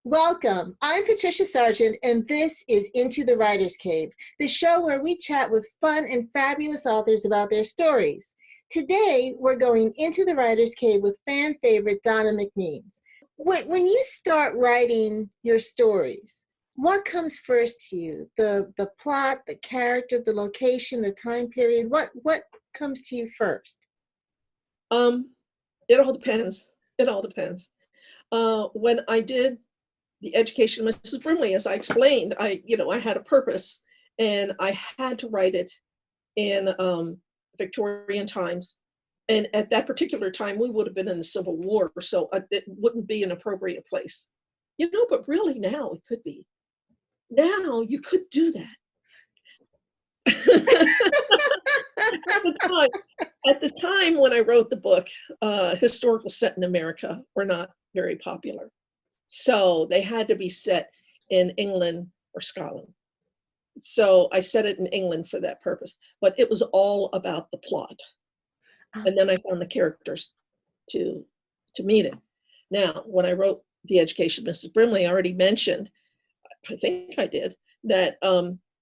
Welcome. I'm Patricia Sargent, and this is Into the Writer's Cave, the show where we chat with fun and fabulous authors about their stories. Today, we're going into the Writer's Cave with fan favorite Donna McMeans. When you start writing your stories, what comes first to you? The plot, the character, the location, the time period? What comes to you first? It all depends. It all depends. When I did The Education of Mrs. Brimley, as I explained, I had a purpose, and I had to write it in Victorian times. And at that particular time, we would have been in the Civil War, so it wouldn't be an appropriate place. But really now it could be. Now you could do that. At the time when I wrote the book, historical set in America were not very popular. So they had to be set in England or Scotland. So I set it in England for that purpose, but it was all about the plot. And then I found the characters to meet it. Now, when I wrote The Education of Mrs. Brimley, I already mentioned, I think I did, that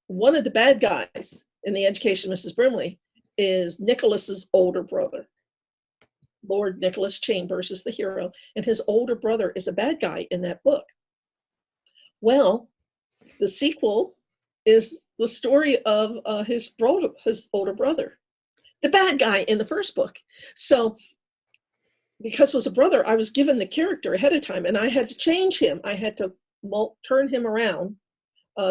one of the bad guys in The Education of Mrs. Brimley is Nicholas's older brother. Lord Nicholas Chambers is the hero, and his older brother is a bad guy in that book. Well, the sequel is the story of his older brother, the bad guy in the first book. So because it was a brother, I was given the character ahead of time, and I had to change him. I had to turn him around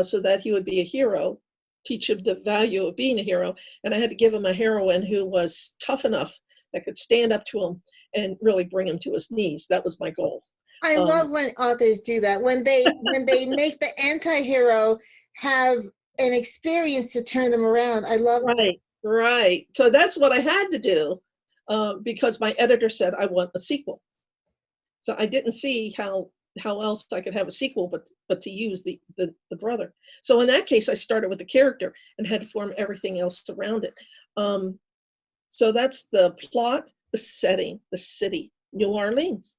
so that he would be a hero, teach him the value of being a hero, and I had to give him a heroine who was tough enough that could stand up to him and really bring him to his knees. That was my goal. I love when authors do that. When they make the anti-hero have an experience to turn them around. I love it. Right. So that's what I had to do because my editor said I want a sequel. So I didn't see how else I could have a sequel but to use the brother. So in that case, I started with the character and had to form everything else around it. So that's the plot, the setting, the city, New Orleans.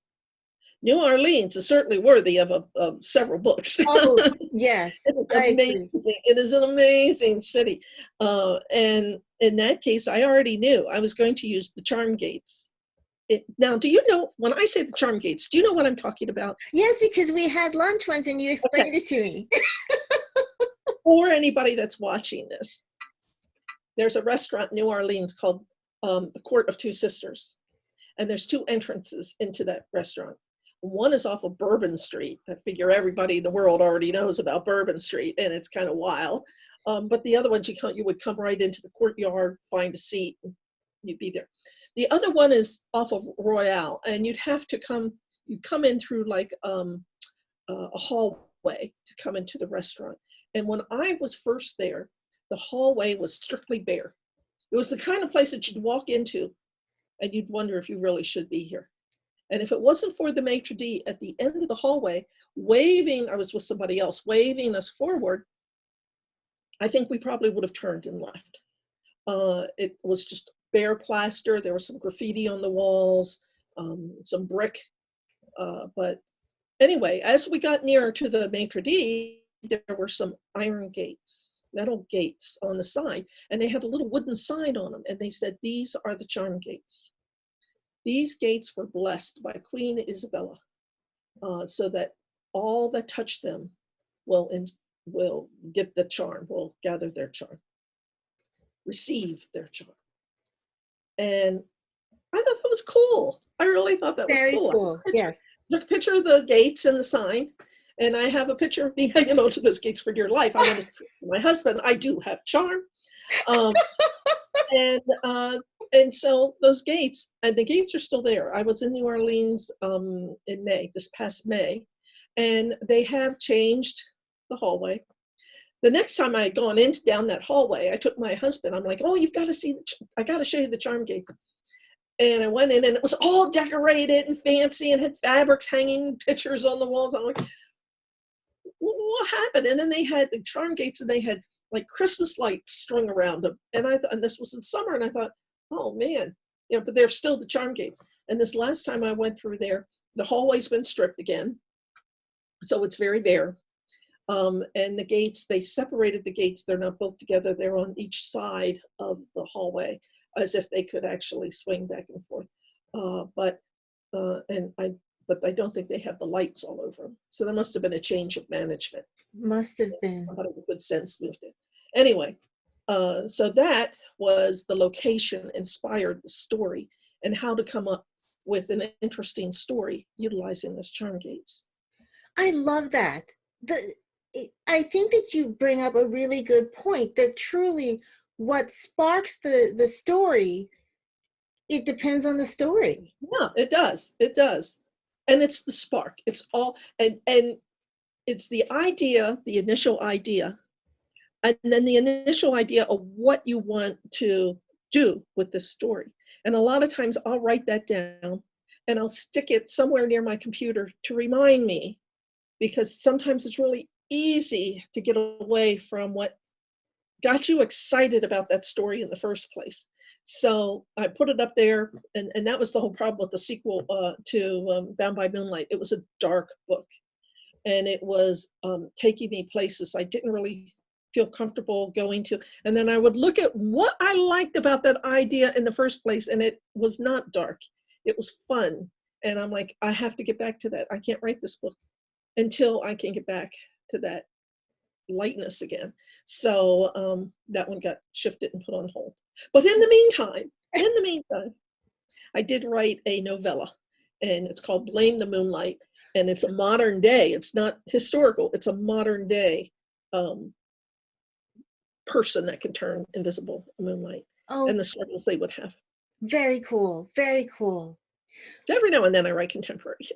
New Orleans is certainly worthy of several books. Oh, yes. It is an amazing city. And in that case, I already knew I was going to use the charm gates. Now, do you know, when I say the charm gates, do you know what I'm talking about? Yes, because we had lunch once and you explained it to me. For anybody that's watching this, there's a restaurant in New Orleans called the Court of Two Sisters. And there's two entrances into that restaurant. One is off of Bourbon Street. I figure everybody in the world already knows about Bourbon Street, and it's kind of wild. But the other ones, you would come right into the courtyard, find a seat, and you'd be there. The other one is off of Royale, and you'd come in through like a hallway to come into the restaurant. And when I was first there, the hallway was strictly bare. It was the kind of place that you'd walk into and you'd wonder if you really should be here. And if it wasn't for the maitre d' at the end of the hallway, I was with somebody else, waving us forward, I think we probably would have turned and left. It was just bare plaster. There was some graffiti on the walls, some brick. But anyway, as we got nearer to the maitre d', there were some iron gates, metal gates on the side, and they had a little wooden sign on them, and they said, "These are the charm gates." These gates were blessed by Queen Isabella, so that all that touch them will get the charm, will gather their charm, receive their charm. And I thought that was cool. I really thought that was cool. Very cool, yes. Took a picture of the gates and the sign, and I have a picture of me hanging on to those gates for dear life. I wanted my husband, I do have charm. And so those gates, and the gates are still there. I was in New Orleans in May, this past May, and they have changed the hallway. The next time I had gone down that hallway, I took my husband. I'm like, "Oh, you've got to see I got to show you the charm gates." And I went in, and it was all decorated and fancy, and had fabrics hanging, pictures on the walls. I'm like, "What happened?" And then they had the charm gates, and they had like Christmas lights strung around them. And and this was in summer, and I thought, "Oh man," but they're still the charm gates. And this last time I went through there, the hallway's been stripped again. So it's very bare. And the gates, they separated the gates. They're not both together. They're on each side of the hallway, as if they could actually swing back and forth. But I don't think they have the lights all over them. So there must have been a change of management. Must have been. Somebody with good sense moved it. Anyway, so that was the location inspired the story and how to come up with an interesting story utilizing those charm gates. I love that. I think that you bring up a really good point, that truly what sparks the story, it depends on the story. Yeah, it does. It does. And it's the spark. It's all, and it's the idea, the initial idea, and then the initial idea of what you want to do with this story. And a lot of times I'll write that down and I'll stick it somewhere near my computer to remind me, because sometimes it's really easy to get away from what got you excited about that story in the first place. So I put it up there, and that was the whole problem with the sequel to Bound by Moonlight. It was a dark book, and it was taking me places I didn't really feel comfortable going to. And then I would look at what I liked about that idea in the first place, and it was not dark. It was fun. And I'm like, I have to get back to that. I can't write this book until I can get back to that lightness again. So that one got shifted and put on hold. But in the meantime, I did write a novella, and it's called Blame the Moonlight. And it's a modern day, it's not historical, it's a modern day person that can turn invisible in moonlight, and the struggles they would have. Very cool. Very cool. Every now and then I write contemporary.